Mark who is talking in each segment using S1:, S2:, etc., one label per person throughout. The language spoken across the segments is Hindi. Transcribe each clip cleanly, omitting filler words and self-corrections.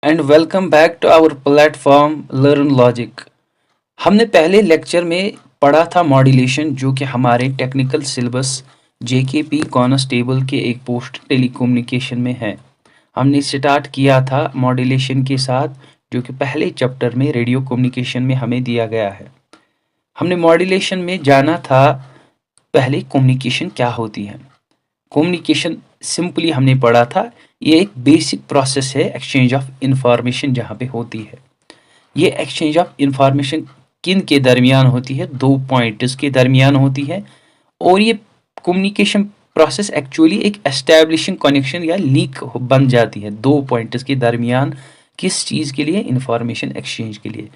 S1: And welcome back to our platform learn logic. हमने पहले लेक्चर में पढ़ा था मॉड्यूलेशन, जो कि हमारे टेक्निकल सिलेबस जेकेपी कॉन्स्टेबल के एक पोस्ट टेलीकम्युनिकेशन में है। हमने स्टार्ट किया था मॉड्यूलेशन के साथ, जो कि पहले चैप्टर में रेडियो कम्युनिकेशन में हमें दिया गया है। हमने मॉड्यूलेशन में जाना था पहले कम्युनिकेशन क्या होती है। कम्युनिकेशन सिंपली हमने पढ़ा था, ये एक बेसिक प्रोसेस है एक्सचेंज ऑफ इंफॉर्मेशन जहाँ पे होती है। ये एक्सचेंज ऑफ इंफॉर्मेशन किन के दरमियान होती है? दो पॉइंट्स के दरमियान होती है। और ये कम्युनिकेशन प्रोसेस एक्चुअली एक एस्टैब्लिशिंग कनेक्शन या लीक बन जाती है दो पॉइंट्स के दरमियान। किस चीज़ के लिए? इंफॉर्मेशन एक्सचेंज के लिए।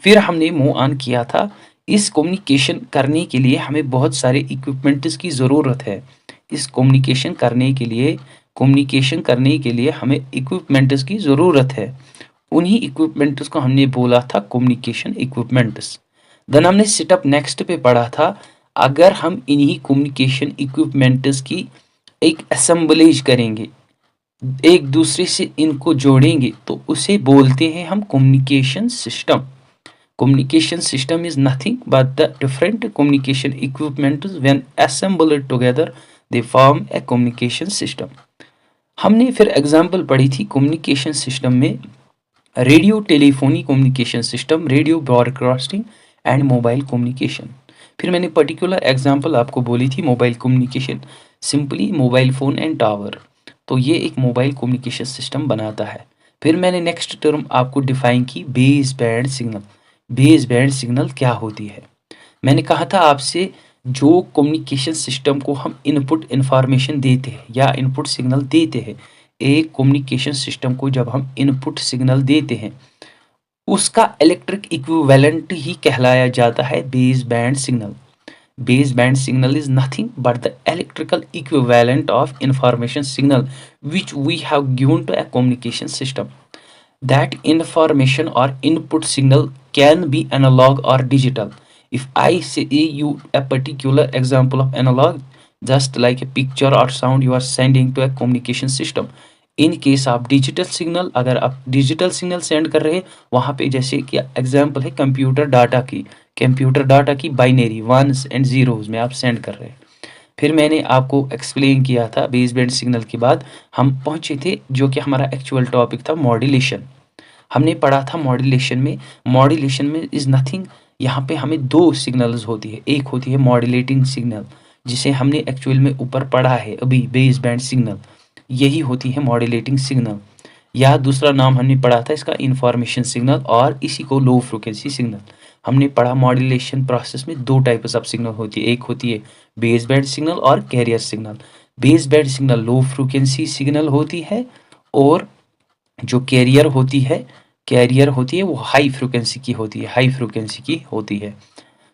S1: फिर हमने मूव ऑन किया था, इस कम्युनिकेशन करने के लिए हमें बहुत सारे इक्विपमेंट्स की ज़रूरत है। इस कम्युनिकेशन करने के लिए हमें इक्विपमेंट्स की ज़रूरत है। उन्हीं इक्विपमेंट्स को हमने बोला था कम्युनिकेशन इक्विपमेंट्स। देन हमने सेटअप नेक्स्ट पे पढ़ा था, अगर हम इन्हीं कम्युनिकेशन इक्विपमेंट्स की एक असेंबलेज करेंगे, एक दूसरे से इनको जोड़ेंगे, तो उसे बोलते हैं हम communication system. Communication system is nothing but the different communication equipments when assembled together they form a communication system। हमने फिर एग्जाम्पल पढ़ी थी कम्युनिकेशन सिस्टम में radio telephony communication system, radio broadcasting and mobile communication. फिर मैंने पर्टिकुलर एग्जाम्पल आपको बोली थी mobile communication, simply mobile phone and tower. तो ये एक मोबाइल कम्युनिकेशन सिस्टम बनाता है। फिर मैंने नेक्स्ट टर्म आपको डिफाइन की base band signal. Base band signal क्या होती है? मैंने कहा था आपसे, जो कम्युनिकेशन सिस्टम को हम इनपुट इंफॉर्मेशन देते हैं या इनपुट सिग्नल देते हैं, एक कम्युनिकेशन सिस्टम को जब हम इनपुट सिग्नल देते हैं, उसका इलेक्ट्रिक इक्विवेलेंट ही कहलाया जाता है base band signal. Base band signal is nothing but the electrical equivalent of information signal which we have given to a communication system. That information or input signal can be analog or digital. If I say you a particular example of analog, just like a picture or sound you are sending to a communication system. In case आप डिजिटल सिग्नल, अगर आप डिजिटल सिग्नल सेंड कर रहे हैं, वहाँ पे जैसे कि एग्जांपल है कंप्यूटर डाटा की बाइनरी वंस एंड जीरोज में आप सेंड कर रहे हैं। फिर मैंने आपको एक्सप्लेन किया था बेस बैंड सिग्नल के बाद हम पहुंचे थे जो कि हमारा एक्चुअल टॉपिक था मॉड्यूलेशन। हमने पढ़ा था मॉड्यूलेशन में इज नथिंग, यहाँ पे हमें दो सिग्नल्स होती है। एक होती है मॉड्यूलेटिंग सिग्नल, जिसे हमने एक्चुअल में ऊपर पढ़ा है अभी, बेस बैंड सिग्नल, यही होती है मॉड्यूलेटिंग सिग्नल। या दूसरा नाम हमने पढ़ा था इसका इंफॉर्मेशन सिग्नल, और इसी को लो फ्रिक्वेंसी सिग्नल। हमने पढ़ा मॉड्यूलेशन प्रोसेस में दो टाइप्स ऑफ सिग्नल होती है, एक होती है बेस बैंड सिग्नल और carrier signal. Base band signal low frequency signal होती है, और जो कैरियर होती है वो हाई फ्रिक्वेंसी की होती है।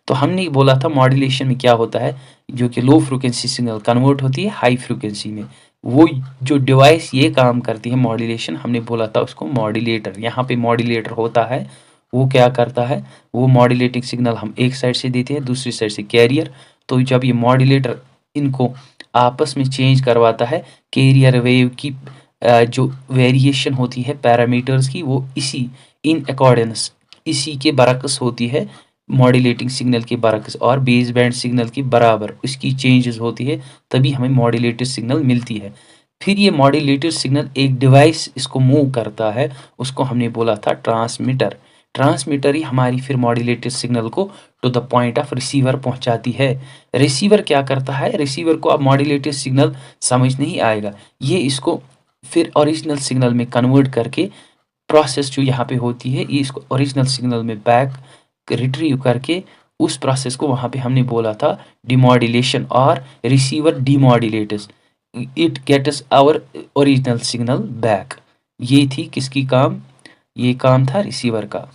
S1: तो हमने बोला था मॉड्यूलेशन में क्या होता है, जो कि लो फ्रिक्वेंसी सिग्नल कन्वर्ट होती है हाई फ्रिक्वेंसी में। वो जो डिवाइस ये काम करती है मॉड्यूलेशन, हमने बोला था उसको मॉड्यूलेटर। यहाँ पे मॉड्यूलेटर होता है, वो क्या करता है, वो मॉड्यूलेटिंग सिग्नल हम एक साइड से देते हैं, दूसरी साइड से कैरियर। तो जब ये मॉड्यूलेटर इनको आपस में चेंज करवाता है, कैरियर वेव की जो वेरिएशन होती है पैरामीटर्स की, वो इन अकॉर्डेंस इसी के बरक्स होती है, मॉड्यूलेटिंग सिग्नल के बरक्स और बेस बैंड सिग्नल के बराबर उसकी चेंजेस होती है, तभी हमें मॉड्यूलेटेड सिग्नल मिलती है। फिर ये मॉड्यूलेटेड सिग्नल एक डिवाइस इसको मूव करता है, उसको हमने बोला था ट्रांसमीटर ही हमारी फिर मॉड्यूलेटेड सिग्नल को to the point of receiver पहुंचाती है। रिसीवर क्या करता है, रिसीवर को अब मॉड्यूलेटेड सिग्नल समझ नहीं आएगा, ये इसको फिर ओरिजिनल सिग्नल में कन्वर्ट करके प्रोसेस जो यहाँ पे होती है, ये इसको ओरिजिनल सिग्नल में बैक रिट्रीव करके उस प्रोसेस को वहाँ पे हमने बोला था डिमॉड्यूलेशन, और receiver demodulates, it gets our original signal back. ये थी किसकी काम, ये काम था रिसीवर का।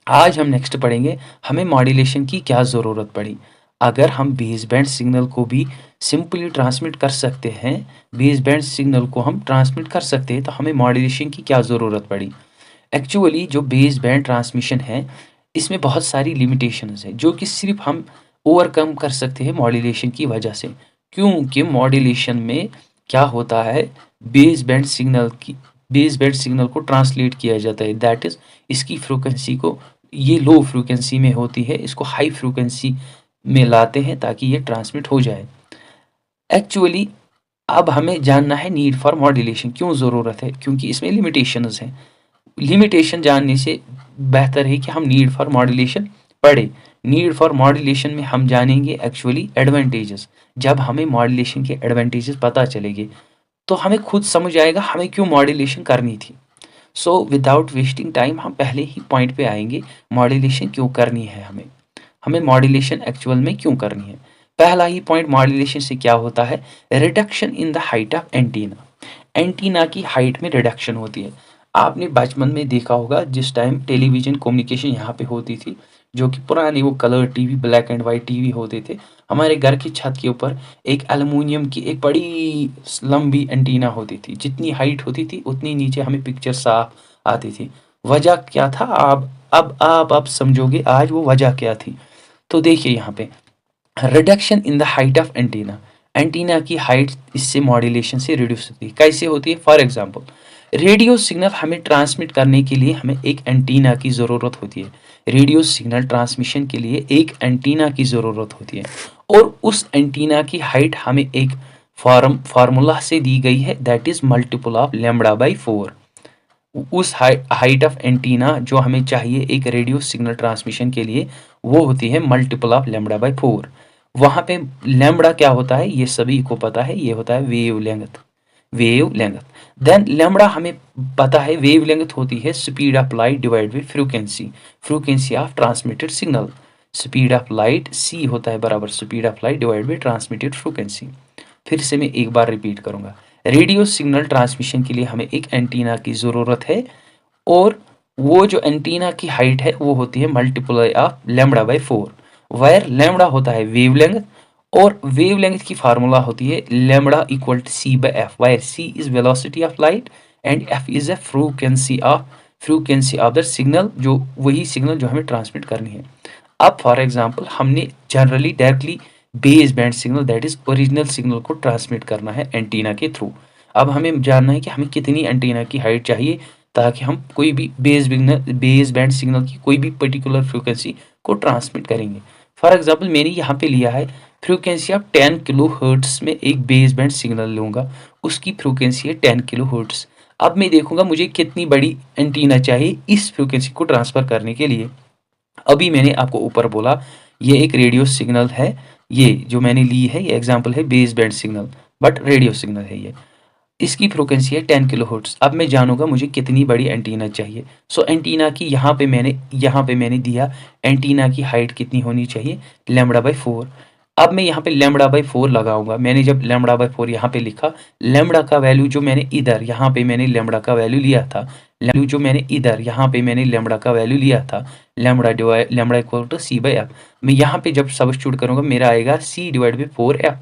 S1: आज हम नेक्स्ट पढ़ेंगे हमें मॉड्यूलेशन की क्या ज़रूरत पड़ी। अगर हम बेस बैंड सिग्नल को भी सिंपली ट्रांसमिट कर सकते हैं, बेस बैंड सिग्नल को हम ट्रांसमिट कर सकते हैं, तो हमें मॉड्यूलेशन की क्या ज़रूरत पड़ी। एक्चुअली जो बेस बैंड ट्रांसमिशन है, इसमें बहुत सारी लिमिटेशंस है, जो कि सिर्फ हम ओवरकम कर सकते हैं मॉड्यूलेशन की वजह से। क्योंकि मॉड्यूलेशन में क्या होता है, बेस बैंड सिग्नल की बेस बैंड सिग्नल को ट्रांसलेट किया जाता है, दैट इज इसकी फ्रीक्वेंसी को, ये लो फ्रीक्वेंसी में होती है, इसको हाई फ्रीक्वेंसी में लाते हैं ताकि ये ट्रांसमिट हो जाए। एक्चुअली अब हमें जानना है नीड फॉर मॉड्यूलेशन क्यों ज़रूरत है, क्योंकि इसमें लिमिटेशंस हैं। लिमिटेशन जानने से बेहतर है कि हम नीड फॉर मॉड्यूलेशन पढ़े। नीड फॉर मॉड्यूलेशन में हम जानेंगे एक्चुअली एडवांटेजेस। जब हमें मॉड्यूलेशन के एडवांटेजेस पता चलेंगे तो हमें खुद समझ आएगा हमें क्यों मॉड्यूलेशन करनी थी। सो विदाउट वेस्टिंग टाइम हम पहले ही पॉइंट पे आएंगे, मॉड्यूलेशन क्यों करनी है, हमें मॉड्यूलेशन एक्चुअल में क्यों करनी है। पहला ही पॉइंट मॉड्यूलेशन से क्या होता है, reduction in the height of antenna. Antenna की हाइट में रिडक्शन होती है। आपने बचपन में देखा होगा जिस टाइम टेलीविजन कम्युनिकेशन यहाँ पे होती थी, जो कि पुराने वो colour TV, black and white TV होते थे, हमारे घर की छत के ऊपर एक एल्युमिनियम की एक बड़ी लंबी एंटीना होती थी। जितनी हाइट होती थी उतनी नीचे हमें पिक्चर साफ आती थी। वजह क्या था, अब आप समझोगे आज वो वजह क्या थी। तो देखिए यहाँ पे reduction in the height of antenna, antenna की हाइट इससे मॉड्यूलेशन से रिड्यूस होती है। कैसे होती है, फॉर एग्जांपल रेडियो सिग्नल हमें ट्रांसमिट करने के लिए हमें एक एंटीना की ज़रूरत होती है। रेडियो सिग्नल ट्रांसमिशन के लिए एक एंटीना की ज़रूरत होती है और उस एंटीना की हाइट हमें एक फार्मूला से दी गई है, that is multiple of lambda by 4। उस हाइट ऑफ एंटीना जो हमें चाहिए एक रेडियो सिग्नल ट्रांसमिशन के लिए वो होती है मल्टीपल ऑफ लैम्बडा बाई 4। वहाँ पे लैम्बडा क्या होता है ये सभी को पता है, ये होता है wave length. Wave length then lambda हमें पता है वेव लेंथ होती है speed of light divide by frequency, frequency of transmitted signal. Speed of light C होता है बराबर speed of light divide by transmitted frequency. फिर से मैं एक बार रिपीट करूंगा, रेडियो सिग्नल ट्रांसमिशन के लिए हमें एक एंटीना की ज़रूरत है और वो जो एंटीना की हाइट है वो होती है multiply of lambda by 4, where lambda होता है वेव लेंथ और वेव लेंथ की फार्मूला होती है lambda equal to C by F, where C is velocity of light and F is a frequency of the signal, जो वही सिग्नल जो हमें ट्रांसमिट करनी है। अब फॉर एग्जांपल हमने generally directly base band signal that is original signal को ट्रांसमिट करना है एंटीना के थ्रू। अब हमें जानना है कि हमें कितनी एंटीना की हाइट चाहिए ताकि हम कोई भी बेस बैंड सिग्नल की कोई भी पर्टिकुलर फ्रीक्वेंसी को ट्रांसमिट करेंगे। फॉर एग्जांपल मैंने यहाँ पे लिया है फ्रीक्वेंसी ऑफ 10 किलो हर्ट्स में एक बेस बैंड सिग्नल लूँगा, उसकी फ्रीक्वेंसी है 10 किलो हर्ट्स। अब मैं देखूंगा मुझे कितनी बड़ी एंटीना चाहिए इस फ्रीक्वेंसी को ट्रांसफ़र करने के लिए। अभी मैंने आपको ऊपर बोला ये एक रेडियो सिग्नल है, ये जो मैंने ली है ये एग्जांपल है base band signal, but radio signal है ये, इसकी फ्रीक्वेंसी है 10 किलोहर्ट्ज़। अब मैं जानूंगा मुझे कितनी बड़ी एंटीना चाहिए। सो एंटीना की यहाँ पे मैंने दिया एंटीना की हाइट कितनी होनी चाहिए, लैम्बडा बाई 4। अब मैं यहाँ पे लैम्बडा बाई 4 लगाऊंगा। मैंने जब लैम्बडा बाई 4 यहाँ पे लिखा, लैम्बडा का वैल्यू जो मैंने इधर यहाँ पे मैंने लैम्बडा का वैल्यू लिया था, lambda equal to C by F. मैं यहाँ पे जब सब्स्टिट्यूट करूँगा मेरा आएगा C divide by 4 F.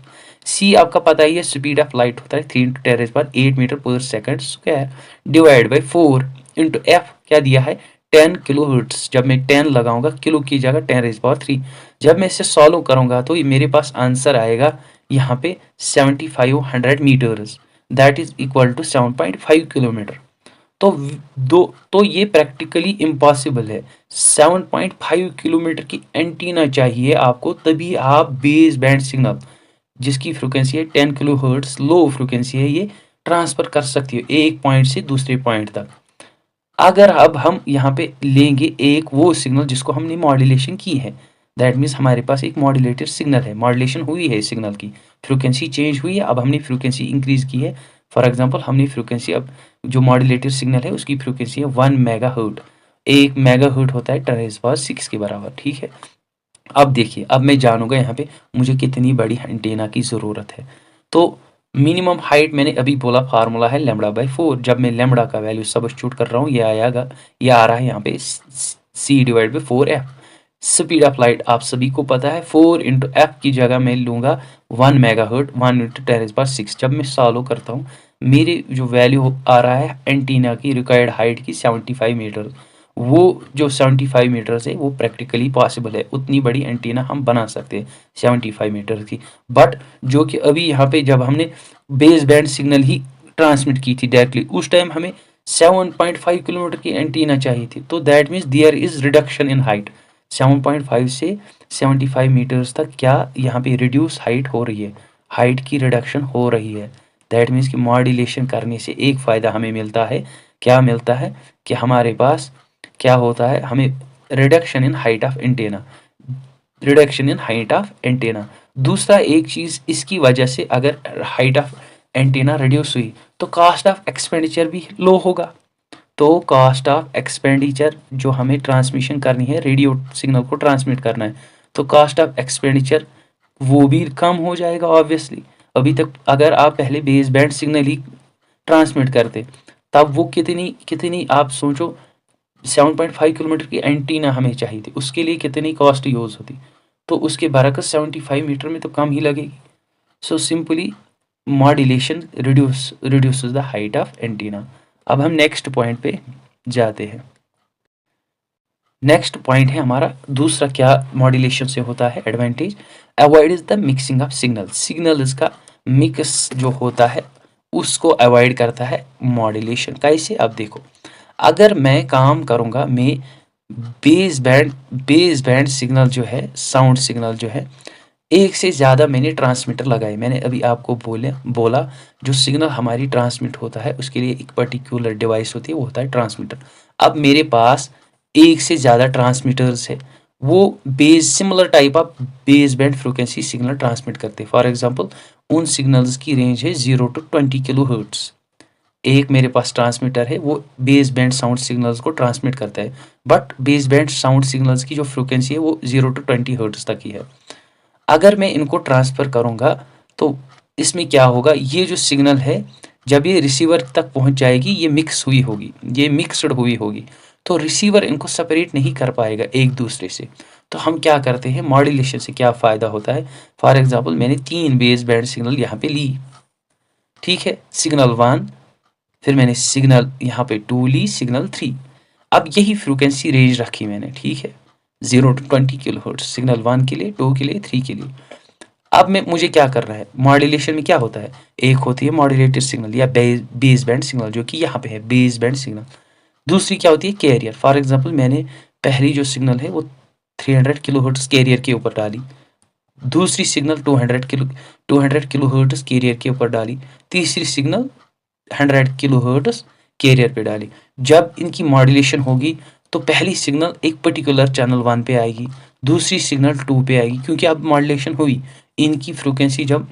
S1: C आपका पता ही है स्पीड ऑफ लाइट होता है 3 × 10⁻8 मीटर पर second square divide by 4 into F क्या दिया है 10 किलो हर्ट्स। जब मैं 10 लगाऊंगा किलो की जगह 10⁻3, जब मैं इसे सॉल्व करूंगा तो मेरे पास आंसर आएगा यहाँ पे 7500 meters, that is equal to 7.5 kilometer. तो ये प्रैक्टिकली इम्पॉसिबल है। 7.5 किलोमीटर की एंटीना चाहिए आपको, तभी आप बेस बैंड सिग्नल जिसकी फ्रीक्वेंसी है 10 किलो हर्ट्स, लो फ्रीक्वेंसी है, ये ट्रांसफर कर सकती है एक पॉइंट से दूसरे पॉइंट तक। अगर अब हम यहाँ पे लेंगे एक वो सिग्नल जिसको हमने मॉड्यूलेशन की है, दैट मीन्स हमारे पास एक मॉड्यूलेटेड सिग्नल है, मॉड्यूलेशन हुई है सिग्नल की, फ्रीक्वेंसी चेंज हुई है, अब हमने फ्रीक्वेंसी इंक्रीज की है। फॉर एग्जांपल हमने फ्रीक्वेंसी, अब जो मॉड्यूलेटेड सिग्नल है उसकी फ्रीक्वेंसी है 1 मेगाहर्ट्ज। 1 मेगाहर्ट्ज होता है 10⁻6 के बराबर, ठीक है। अब देखिए अब मैं जानूंगा यहाँ पे मुझे कितनी बड़ी एंटेना की ज़रूरत है। तो मिनिमम हाइट मैंने अभी बोला फार्मूला है लैम्बडा बाई 4। जब मैं लैम्बडा का वैल्यू सब्स्टिट्यूट कर रहा हूँ ये आ रहा है यहाँ पे C divide by 4 F. Speed of light आप सभी को पता है 4 इंटू एफ की जगह मैं लूँगा 1 मेगाहर्ट्ज 1 इंटू 10⁻6। जब मैं सॉल्व करता हूँ मेरे जो वैल्यू आ रहा है एंटीना की रिक्वायर्ड हाइट की 75 मीटर। वो जो 75 मीटर्स है वो प्रैक्टिकली पॉसिबल है, उतनी बड़ी एंटीना हम बना सकते हैं 75 मीटर की। बट जो कि अभी यहाँ पे जब हमने बेस बैंड सिग्नल ही ट्रांसमिट की थी डायरेक्टली, उस टाइम हमें 7.5 किलोमीटर की एंटीना चाहिए थी, तो that means there is reduction in height. 7.5 से 75 मीटर्स तक क्या यहाँ पे रिड्यूस हाइट हो रही है, हाइट की रिडक्शन हो रही है। दैट मीन्स कि मॉड्यूलेशन करने से एक फ़ायदा हमें मिलता है, क्या मिलता है कि हमारे पास क्या होता है, हमें reduction in height of antenna, reduction in height of antenna. दूसरा एक चीज़ इसकी वजह से अगर हाइट ऑफ एंटेना रिड्यूस हुई तो कॉस्ट ऑफ एक्सपेंडिचर भी लो होगा। तो कॉस्ट ऑफ एक्सपेंडिचर जो हमें ट्रांसमिशन करनी है, रेडियो सिग्नल को ट्रांसमिट करना है, तो कॉस्ट ऑफ एक्सपेंडिचर वो भी कम हो जाएगा ऑब्वियसली। अभी तक अगर आप पहले बेस बैंड सिग्नल ही ट्रांसमिट करते तब वो कितनी कितनी आप सोचो, 7.5 किलोमीटर की एंटीना हमें चाहिए थी, उसके लिए कितनी कॉस्ट यूज़ होती, तो उसके बरकस 75 मीटर में तो कम ही लगेगी। So simply modulation reduces the height of antenna. अब हम नेक्स्ट पॉइंट पे जाते हैं। नेक्स्ट पॉइंट है हमारा दूसरा, क्या मॉड्यूलेशन से होता है advantage, avoid is the mixing of signal. Signals का मिक्स जो होता है उसको अवॉइड करता है मॉड्यूलेशन। कैसे, अब देखो, अगर मैं काम करूँगा, मैं बेस बैंड सिग्नल जो है, साउंड सिग्नल जो है, एक से ज़्यादा मैंने ट्रांसमीटर लगाए। मैंने अभी आपको बोला जो सिग्नल हमारी ट्रांसमिट होता है उसके लिए एक पर्टिकुलर डिवाइस होती है, वो होता है ट्रांसमीटर। अब मेरे पास एक से ज़्यादा ट्रांसमीटर्स है, वो similar type of base band frequency signal transmit करते हैं। फॉर एग्जांपल उन सिग्नल्स की रेंज है 0 to 20 किलो हर्ट्ज़। एक मेरे पास ट्रांसमीटर है, वो बेस बैंड साउंड सिग्नल्स को ट्रांसमिट करता है, but base band sound signals की जो फ्रिक्वेंसी है वो 0 to 20 हर्ट्ज़ तक ही है। अगर मैं इनको ट्रांसफ़र करूँगा तो इसमें क्या होगा, ये जो सिग्नल है जब ये रिसीवर तक पहुँच जाएगी, ये मिक्स हुई होगी, ये मिक्सड हुई होगी, तो रिसीवर इनको सेपरेट नहीं कर पाएगा एक दूसरे से। तो हम क्या करते हैं, मॉड्यूलेशन से क्या फ़ायदा होता है, फॉर एग्जांपल मैंने 3 बेस बैंड सिग्नल यहाँ पे ली, ठीक है, सिग्नल 1, फिर मैंने सिग्नल यहाँ पे 2 ली, सिग्नल 3। अब यही फ्रिक्वेंसी रेंज रखी मैंने, ठीक है, 0 to 20 किलो हर्ट्ज़ सिग्नल 1 के लिए, 2 के लिए, 3 के लिए। अब मैं मुझे क्या करना है, मॉड्यूलेशन में क्या होता है, एक होती है मॉड्यूलेटेड सिग्नल या बेस बैंड सिग्नल जो कि यहाँ पे है बेस बैंड सिग्नल। दूसरी क्या होती है, कैरियर। फॉर एग्जांपल मैंने पहली जो सिग्नल है वो 300 किलो हर्ट्ज़ कैरियर के ऊपर डाली, दूसरी सिग्नल 200 किलो हर्ट्ज़ कैरियर के ऊपर डाली, तीसरी सिग्नल 100 किलो हर्ट्ज़ कैरियर पे डाली। जब इनकी मॉड्यूलेशन होगी तो पहली सिग्नल एक पर्टिकुलर चैनल 1 पे आएगी, दूसरी सिग्नल 2 पे आएगी, क्योंकि अब मॉड्यूलेशन हुई, इनकी फ्रिक्वेंसी जब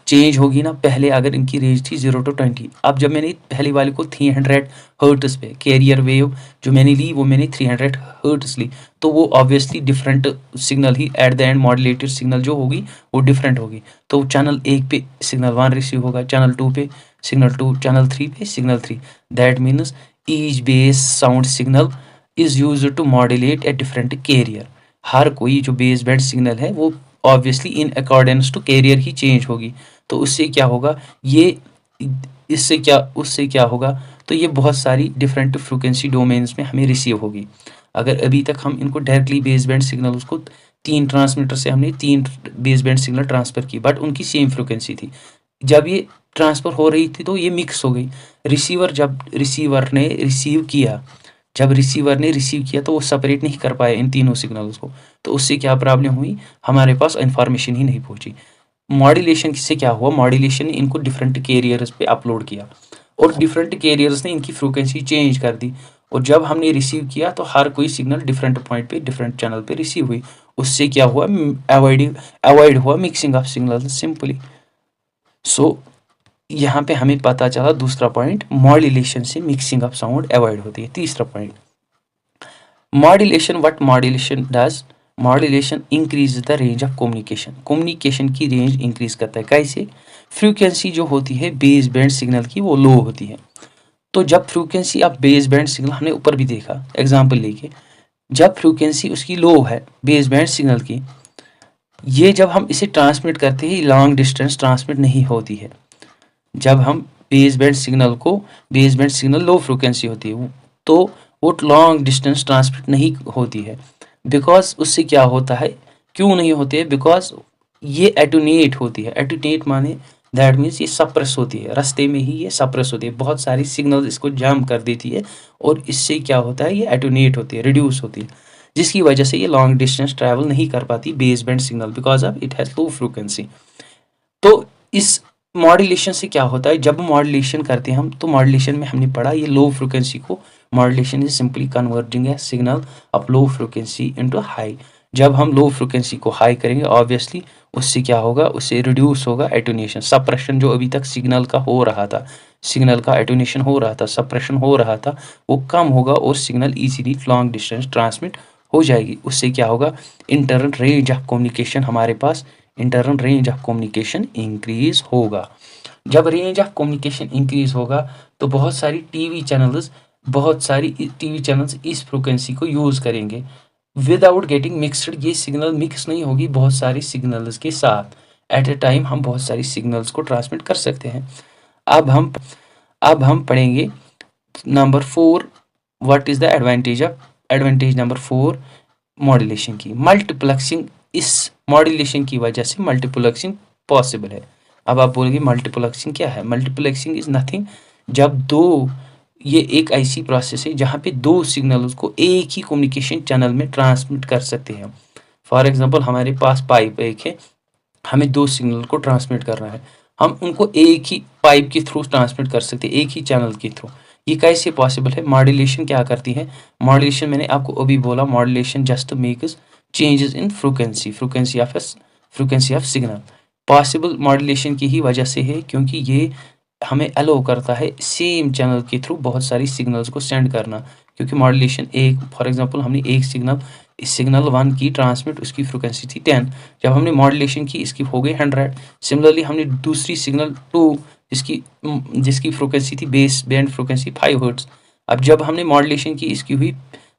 S1: चेंज होगी ना, पहले अगर इनकी रेंज थी 0 to 20, अब जब मैंने पहली वाले को 300 हर्ट्ज़ पे कैरियर वेव जो मैंने ली वो मैंने 300 हर्ट्ज़ ली, तो वो obviously different signal he at the end, modulated signal जो होगी वो डिफरेंट होगी। तो चैनल 1 पे सिग्नल 1 रिसीव होगा, चैनल 2 पे सिग्नल 2, चैनल 3 पे signal 3। That means each base sound signal is used to modulate a different carrier. हर कोई जो बेस बैंड सिग्नल है वो obviously in accordance to carrier ही चेंज होगी। तो उससे क्या होगा, ये उससे क्या होगा, तो ये बहुत सारी डिफरेंट फ्रिक्वेंसी डोमेन्स में हमें रिसीव होगी। अगर अभी तक हम इनको डायरेक्टली बेस बैंड सिग्नल, उसको 3 ट्रांसमीटर से हमने 3 बेस बैंड सिग्नल ट्रांसफ़र की, बट उनकी सेम फ्रिक्वेंसी थी। जब ये ट्रांसफ़र हो रही थी तो ये मिक्स हो गई। जब रिसीवर ने रिसीव किया तो वो सेपरेट नहीं कर पाया इन तीनों सिग्नल्स को, तो उससे क्या प्रॉब्लम हुई, हमारे पास इंफॉर्मेशन ही नहीं पहुंची। मॉड्यूलेशन से क्या हुआ, मॉड्यूलेशन ने इनको डिफरेंट कैरियर्स पे अपलोड किया और डिफरेंट कैरियर्स ने इनकी फ्रिक्वेंसी चेंज कर दी, और जब हमने रिसीव किया तो हर कोई सिग्नल डिफरेंट पॉइंट पे डिफरेंट चैनल पे रिसीव हुई। उससे क्या हुआ, अवॉइड हुआ मिक्सिंग ऑफ सिग्नल सिंपली। सो यहाँ पे हमें पता चला दूसरा पॉइंट, मॉड्यूलेशन से मिक्सिंग ऑफ साउंड अवॉइड होती है। तीसरा point, modulation, what modulation does, modulation increase the range of communication की रेंज इंक्रीज करता है। कैसे, फ्रीक्वेंसी जो होती है बेस बैंड सिग्नल की वो लो होती है, तो जब frequency of base band signal, हमने ऊपर भी देखा एग्जाम्पल लेके, जब फ्रीक्वेंसी उसकी लो है बेस बैंड सिग्नल की, ये जब हम इसे ट्रांसमिट करते हैं लॉन्ग डिस्टेंस ट्रांसमिट नहीं होती है। जब हम base band signal low frequency होती है तो वो लॉन्ग डिस्टेंस ट्रांसमिट नहीं होती है, बिकॉज उससे क्या होता है, क्यों नहीं होती है, बिकॉज ये एटोनेट होती है। एटोनेट माने दैट मीन्स ये सप्रेस होती है, रास्ते में ही ये सप्रेस होती है, बहुत सारी सिग्नल इसको जाम कर देती है और इससे क्या होता है, ये एटोनेट होती है, रिड्यूस होती है, जिसकी वजह से ये लॉन्ग डिस्टेंस ट्रैवल नहीं कर पाती base band signal, because of it has low frequency. तो इस मॉड्यूलेशन से क्या होता है, जब मॉड्यूलेशन करते हैं हम, तो मॉड्यूलेशन में हमने पढ़ा ये लो फ्रिक्वेंसी को, modulation is simply converting A signal of low frequency into high. जब हम लो फ्रिक्वेंसी को हाई करेंगे ऑब्वियसली उससे क्या होगा, उससे रिड्यूस होगा एटोनेशन, सप्रेशन जो अभी तक सिग्नल का हो रहा था, सिग्नल का एटोनेशन हो रहा था, सप्रेशन हो रहा था, वो कम होगा और signal easily long distance transmit हो जाएगी। उससे क्या होगा, इंटरनल रेंज ऑफ कम्युनिकेशन हमारे पास, internal range of communication increase होगा। जब रेंज ऑफ कम्युनिकेशन इंक्रीज होगा तो बहुत सारी टीवी चैनल्स इस फ्रिक्वेंसी को यूज़ करेंगे विदाउट गेटिंग मिक्सड, ये सिग्नल मिक्स नहीं होगी बहुत सारी सिग्नल्स के साथ, एट ए टाइम हम बहुत सारी सिग्नल्स को ट्रांसमिट कर सकते हैं। अब हम पढ़ेंगे number 4, what is the advantage number 4 modulation की, मल्टीप्लेक्सिंग। इस मॉड्यूलेशन की वजह से मल्टीप्लेक्सिंग पॉसिबल है। अब आप बोलेंगे मल्टीप्लेक्सिंग क्या है, मल्टीप्लेक्सिंग इज नथिंग, जब दो, ये एक ऐसी प्रोसेस है जहाँ पे दो सिग्नल्स को एक ही कम्युनिकेशन चैनल में ट्रांसमिट कर सकते हैं। फॉर एग्जांपल हमारे पास पाइप एक है, हमें दो सिग्नल को ट्रांसमिट करना है, हम उनको एक ही पाइप के थ्रू ट्रांसमिट कर सकते हैं, एक ही चैनल के थ्रू। ये कैसे पॉसिबल है, मॉड्यूलेशन क्या करती है, मॉड्यूलेशन मैंने आपको अभी बोला, modulation just makes changes in frequency of signal. Possible modulation की ही वजह से है क्योंकि ये हमें अलाउ करता है सेम चैनल के थ्रू बहुत सारी सिग्नल्स को सेंड करना, क्योंकि मॉड्यूलेशन एक, फॉर एग्जांपल हमने एक सिग्नल 1 की ट्रांसमिट, उसकी फ्रिक्वेंसी थी 10, जब हमने मॉड्यूलेशन की इसकी हो गई 100। सिमिलरली हमने दूसरी सिग्नल 2 जिसकी फ्रिक्वेंसी थी बेस बैंड फ्रिक्वेंसी 5 हर्ट्ज, अब जब हमने मॉड्यूलेशन की इसकी हुई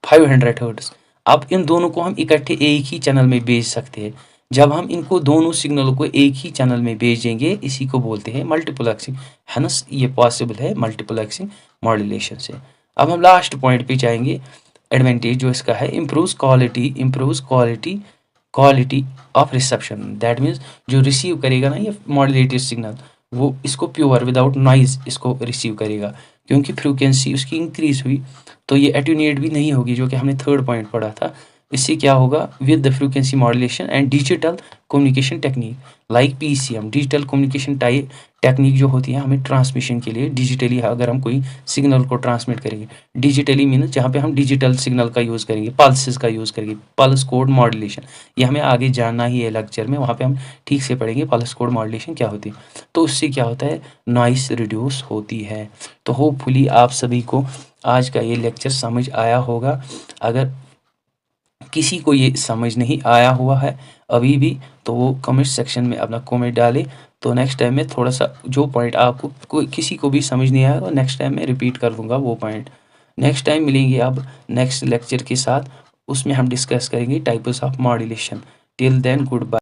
S1: 500 हर्ट्ज। अब इन दोनों को हम इकट्ठे एक ही चैनल में भेज सकते हैं। जब हम इनको दोनों सिग्नलों को एक ही चैनल में भेजेंगे इसी को बोलते हैं मल्टीप्लेक्सिंग, हैंस ये पॉसिबल है मल्टीप्लेक्सिंग मॉड्यूलेशन से। अब हम लास्ट पॉइंट पे जाएंगे, एडवांटेज जो इसका है, improves quality of reception. That means जो रिसीव करेगा ना ये मॉड्यूलेटेड सिग्नल, वो इसको प्योर विदाउट नॉइज इसको रिसीव करेगा, क्योंकि फ्रिक्वेंसी उसकी इंक्रीज हुई तो ये एट्यूनेट भी नहीं होगी, जो कि हमने थर्ड पॉइंट पढ़ा था। इससे क्या होगा, with the frequency modulation and digital communication technique like PCM, digital communication technique जो होती है हमें ट्रांसमिशन के लिए डिजिटली, अगर हम कोई सिग्नल को ट्रांसमिट करेंगे, डिजिटली मीन्स जहाँ पे हम डिजिटल सिग्नल का यूज़ करेंगे, पल्सेस का यूज़ करेंगे, पल्स कोड मॉड्यूलेशन, ये हमें आगे जानना ही है लेक्चर में, वहाँ पे हम ठीक से पढ़ेंगे पल्स कोड मॉड्यूलेशन क्या होती है। तो उससे क्या होता है, नॉइस रिड्यूस होती है। तो होपफुली आप सभी को आज का ये लेक्चर समझ आया होगा। अगर किसी को ये समझ नहीं आया हुआ है अभी भी तो वो कमेंट सेक्शन में अपना कमेंट डाले, तो नेक्स्ट टाइम में थोड़ा सा जो पॉइंट आपको कोई किसी को भी समझ नहीं आया तो नेक्स्ट टाइम में रिपीट कर दूंगा वो पॉइंट। नेक्स्ट टाइम मिलेंगे अब नेक्स्ट लेक्चर के साथ, उसमें हम डिस्कस करेंगे types of modulation. Till then good bye.